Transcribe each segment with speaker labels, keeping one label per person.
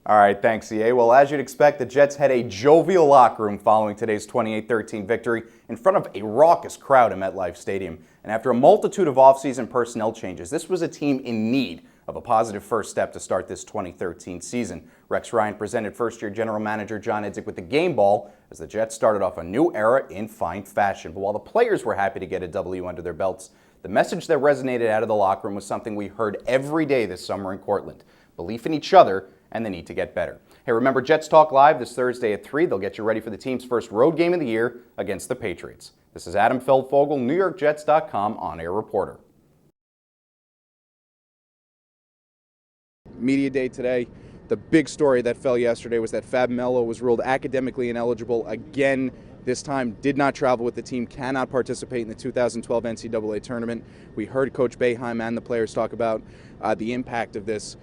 Speaker 1: All right, thanks, EA. Well, as you'd expect, the Jets had a jovial locker room following today's 28-13 victory in front of a raucous crowd at MetLife Stadium. And after a multitude of offseason personnel changes, this was a team in need of a positive first step to start this 2013 season. Rex Ryan presented first-year general manager John Idzik with the game ball as the Jets started off a new era in fine fashion. But while the players were happy to get a W under their belts, the message that resonated out of the locker room was something we heard every day this summer in Cortland: belief in each other and the need to get better. Hey, remember Jets Talk Live this Thursday at 3. They'll get you ready for the team's first road game of the year against the Patriots. This is Adam Feldfogel, NewYorkJets.com on-air reporter.
Speaker 2: Media day today. The big story that fell yesterday was that Fab Melo was ruled academically ineligible again. This time did not travel with the team, cannot participate in the 2012 NCAA tournament. We heard Coach Boeheim and the players talk about the impact of this.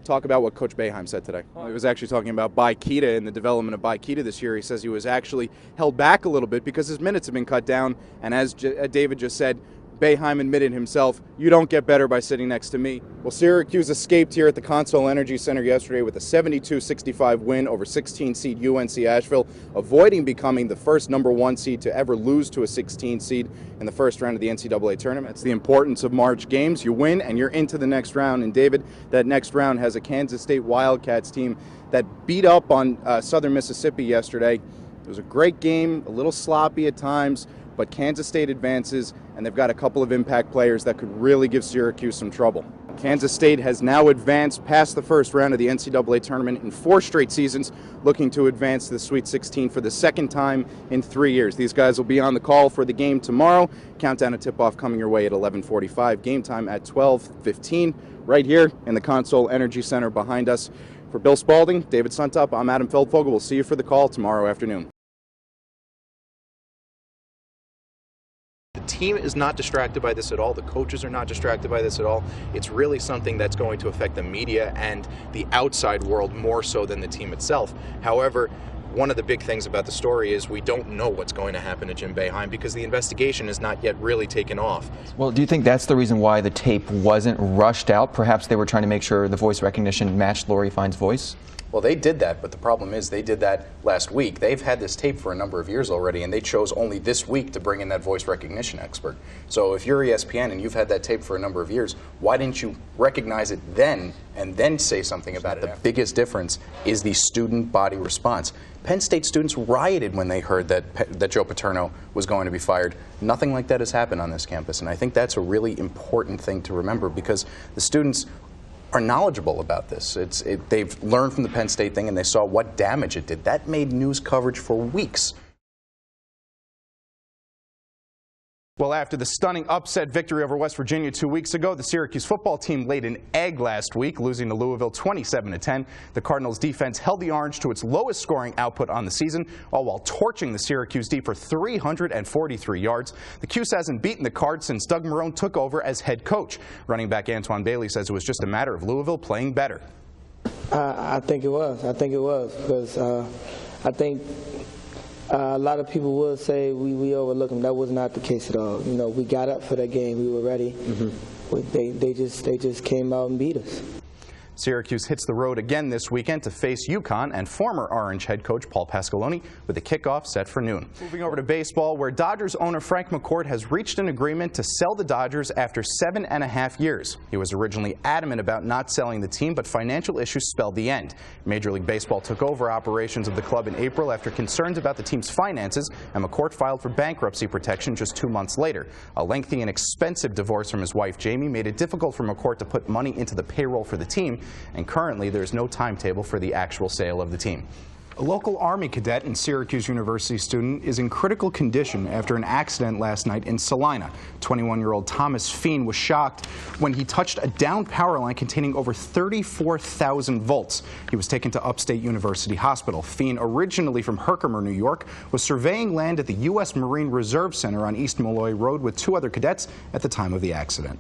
Speaker 2: Talk about what Coach Boeheim said today. He was actually talking about Baikita and the development of Baikita this year. He says he was actually held back a little bit because his minutes have been cut down. And as David just said, Boeheim admitted himself, you don't get better by sitting next to me. Well, Syracuse escaped here at the Consol Energy Center yesterday with a 72-65 win over 16-seed UNC Asheville, avoiding becoming the first #1 seed to ever lose to a 16 seed in the first round of the NCAA tournament. It's the importance of March games. You win and you're into the next round. And David, that next round has a Kansas State Wildcats team that beat up on Southern Mississippi yesterday. It was a great game, a little sloppy at times, but Kansas State advances, and they've got a couple of impact players that could really give Syracuse some trouble. Kansas State has now advanced past the first round of the NCAA tournament in 4 straight seasons, looking to advance to the Sweet 16 for the second time in 3 years. These guys will be on the call for the game tomorrow. Countdown to tip-off coming your way at 11:45. Game time at 12:15, right here in the Consol Energy Center behind us. For Bill Spalding, David Suntup, I'm Adam Feldfogel. We'll see you for the call tomorrow afternoon.
Speaker 3: The team is not distracted by this at all. The coaches are not distracted by this at all. It's really something that's going to affect the media and the outside world more so than the team itself. However, one of the big things about the story is we don't know what's going to happen to Jim Boeheim because the investigation is not yet really taken off.
Speaker 4: Well, do you think that's the reason why the tape wasn't rushed out? Perhaps they were trying to make sure the voice recognition matched Lori Fine's voice?
Speaker 3: Well, they did that, but the problem is they did that last week. They've had this tape for a number of years already, and they chose only this week to bring in that voice recognition expert. So if you're ESPN and you've had that tape for a number of years, why didn't you recognize it then and then say something about it? The biggest difference is the student body response. Penn State students rioted when they heard that Joe Paterno was going to be fired. Nothing like that has happened on this campus, and I think that's a really important thing to remember because the students are knowledgeable about this. They've learned from the Penn State thing and they saw what damage it did. That made news coverage for weeks.
Speaker 2: Well, after the stunning upset victory over West Virginia 2 weeks ago, the Syracuse football team laid an egg last week, losing to Louisville 27-10. The Cardinals' defense held the Orange to its lowest scoring output on the season, all while torching the Syracuse D for 343 yards. The Cuse hasn't beaten the Cards since Doug Marrone took over as head coach. Running back Antoine Bailey says it was just a matter of Louisville playing better.
Speaker 5: I think it was. Because I think a lot of people will say we overlooked them. That was not the case at all. You know, we got up for that game. We were ready. They just came out and beat us.
Speaker 2: Syracuse hits the road again this weekend to face UConn and former Orange head coach Paul Pasqualoni with the kickoff set for noon. Moving over to baseball, where Dodgers owner Frank McCourt has reached an agreement to sell the Dodgers after 7.5 years. He was originally adamant about not selling the team, but financial issues spelled the end. Major League Baseball took over operations of the club in April after concerns about the team's finances, and McCourt filed for bankruptcy protection just 2 months later. A lengthy and expensive divorce from his wife Jamie made it difficult for McCourt to put money into the payroll for the team, and currently there's no timetable for the actual sale of the team. A local Army cadet and Syracuse University student is in critical condition after an accident last night in Salina. 21-year-old Thomas Feen was shocked when he touched a downed power line containing over 34,000 volts. He was taken to Upstate University Hospital. Feen, originally from Herkimer, New York, was surveying land at the U.S. Marine Reserve Center on East Malloy Road with 2 other cadets at the time of the accident.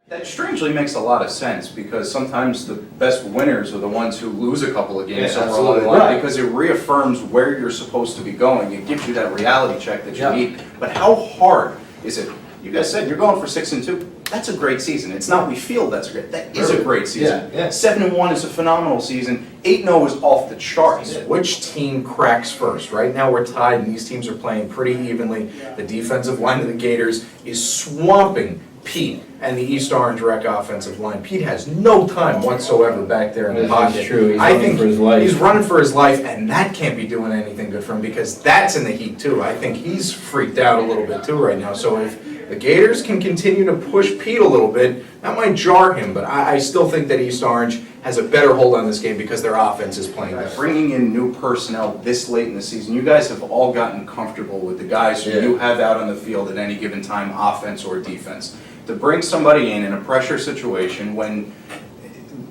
Speaker 1: That strangely makes a lot of sense because sometimes the best winners are the ones who lose a couple of games somewhere along the line because it reaffirms where you're supposed to be going. It gives you that reality check that you need. But how hard is it? You guys said you're going for 6-2. that's a great season. It's not we feel that's great. That is a great season.
Speaker 6: Yeah.
Speaker 1: 7-1 is a phenomenal season. 8-0 is off the charts.
Speaker 6: Which team cracks first? Right now we're tied and these teams are playing pretty evenly. The defensive line of the Gators is swamping Pete and the East Orange Rec offensive line. Pete has no time whatsoever back there in the pocket.
Speaker 7: That's true. He's
Speaker 6: I
Speaker 7: running
Speaker 6: think
Speaker 7: for his life.
Speaker 6: he's running for his life, and that can't be doing anything good for him because that's in the heat too. I think he's freaked out a little bit too right now. So if the Gators can continue to push Pete a little bit, that might jar him, but I still think that East Orange has a better hold on this game because their offense is playing better.
Speaker 1: Bringing in new personnel this late in the season, you guys have all gotten comfortable with the guys who you have out on the field at any given time, offense or defense. To bring somebody in a pressure situation when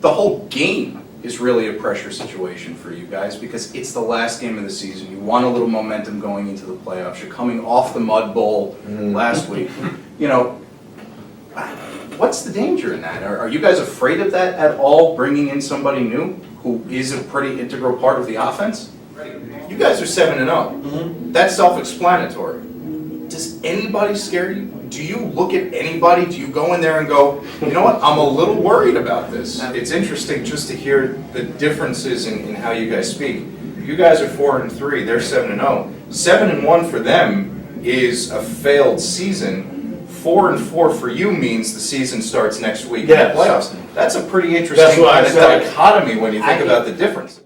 Speaker 1: the whole game is really a pressure situation for you guys because it's the last game of the season. You want a little momentum going into the playoffs. You're coming off the Mud Bowl last week. You know, what's the danger in that? Are you guys afraid of that at all, bringing in somebody new who is a pretty integral part of the offense? You guys are 7-0. That's self-explanatory. Does anybody scare you? Do you look at anybody? Do you go in there and go, you know what, I'm a little worried about this? It's interesting just to hear the differences in how you guys speak. You guys are 4-3, they're 7-0. 7-1 for them is a failed season. 4-4 for you means the season starts next week in the playoffs. That's a pretty interesting kind of dichotomy when you think about the difference.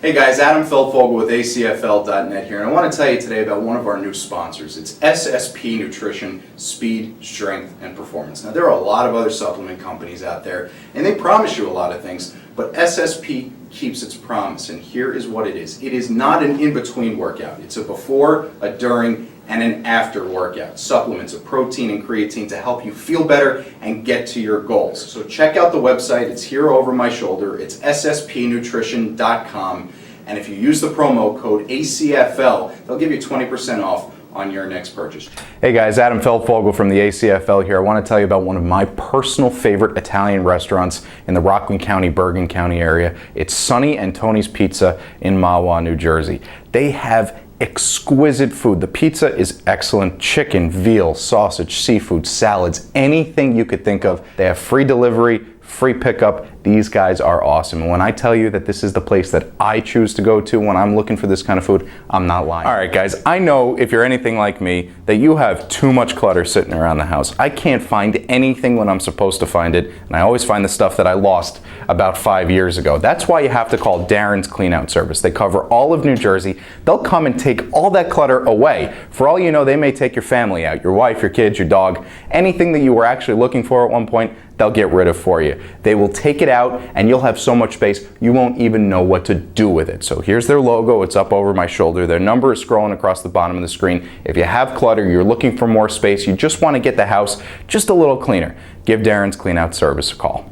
Speaker 1: Hey guys, Adam Feldfogel with ACFL.net here, and I want to tell you today about one of our new sponsors. It's SSP Nutrition, Speed, Strength, and Performance. Now, there are a lot of other supplement companies out there, and they promise you a lot of things, but SSP keeps its promise, and here is what it is. It is not an in-between workout. It's a before, a during, and an after workout. Supplements of protein and creatine to help you feel better and get to your goals. So check out the website. It's here over my shoulder. It's sspnutrition.com. And if you use the promo code ACFL, they'll give you 20% off on your next purchase. Hey guys, Adam Feldfogel from the ACFL here. I want to tell you about one of my personal favorite Italian restaurants in the Rockland County, Bergen County area. It's Sonny and Tony's Pizza in Mahwah, New Jersey. They have exquisite food. The pizza is excellent. Chicken, veal, sausage, seafood, salads, anything you could think of. They have free delivery, free pickup. These guys are awesome. And when I tell you that this is the place that I choose to go to when I'm looking for this kind of food, I'm not lying. All right, guys, I know if you're anything like me that you have too much clutter sitting around the house. I can't find anything when I'm supposed to find it, and I always find the stuff that I lost about 5 years ago. That's why you have to call Darren's Clean Out Service. They cover all of New Jersey. They'll come and take all that clutter away. For all you know, they may take your family out, your wife, your kids, your dog, anything that you were actually looking for at one point, they'll get rid of for you. They will take it out and you'll have so much space you won't even know what to do with it. So here's their logo, it's up over my shoulder. Their number is scrolling across the bottom of the screen. If you have clutter, you're looking for more space, you just want to get the house just a little cleaner, give Darren's Clean Out Service a call.